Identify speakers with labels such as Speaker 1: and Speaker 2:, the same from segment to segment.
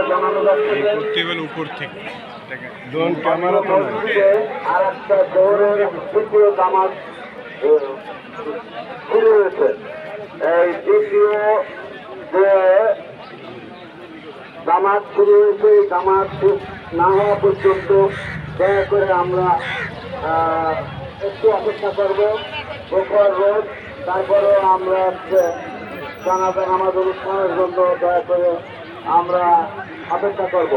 Speaker 1: জানানো যাচ্ছে
Speaker 2: উপর থেকে
Speaker 1: ক্যামেরা তো আর একটা দৌড়ের দ্বিতীয় জামাত শুরু হয়েছে। এই দ্বিতীয় যে জামাত শুরু হয়েছে এই জামাত শেষ না হওয়া পর্যন্ত দয়া করে আমরা একটু অপেক্ষা করবো প্রখর রোদ। তারপরেও আমরা জানাজা নামাজ অনুষ্ঠানের জন্য দয়া করে আমরা অপেক্ষা করব।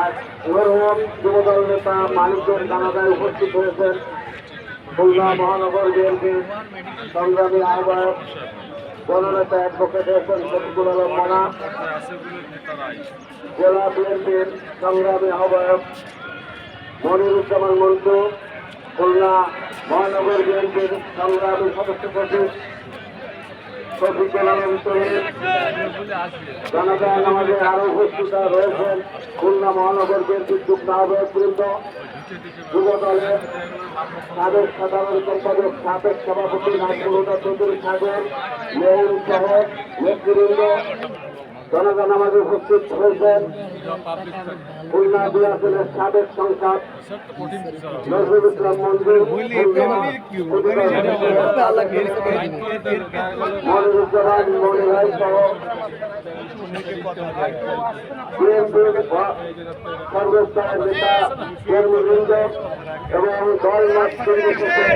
Speaker 1: আর মরহুম যুবদল নেতা মানিকগঞ্জ জানাজায় উপস্থিত হয়েছেন খুলনা মহানগর বিএনপির সংগ্রামী আহ্বায়ক জননেতা অ্যাডভোকেট হোসেন শফিকুল আলম মানা, জেলা বিএনপির সংগ্রামী আহ্বায়ক মনিরুজ্জামান মন্টু, খুলনা মহানগর বিএনপির সংগ্রামী সদস্য সচিব শফিকুল আলম শহীদ। জানাজা নামাজে আরো উপস্থিত রয়েছেন খুলনা মহানগর বিএনপির যুগ্ম আহ্বায়কবৃন্দ, যুব দলের সাবেক সাধারণ সম্পাদক সাবেক সভাপতি নাজমুল চৌধুরী সাগর, মেয়র সহ নেতৃবৃন্দ। জানাজা নামাজে উপস্থিত হয়েছেন খুলনা ২ আসনের সাবেক সংসদ নজরুল ইসলাম মঞ্জুর, মনিরুজ্জামান মনি ভাই সহ বিএনপির সর্বস্তরের নেতা কর্মীবৃন্দ এবং দল মত পরিবেশে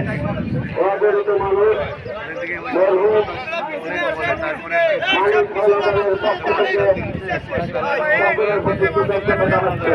Speaker 1: অবহেলিত মানুষ মরহুম মানিক ভাইয়ের পক্ষ থেকে সকলের প্রতি কৃতজ্ঞতা জানাচ্ছে।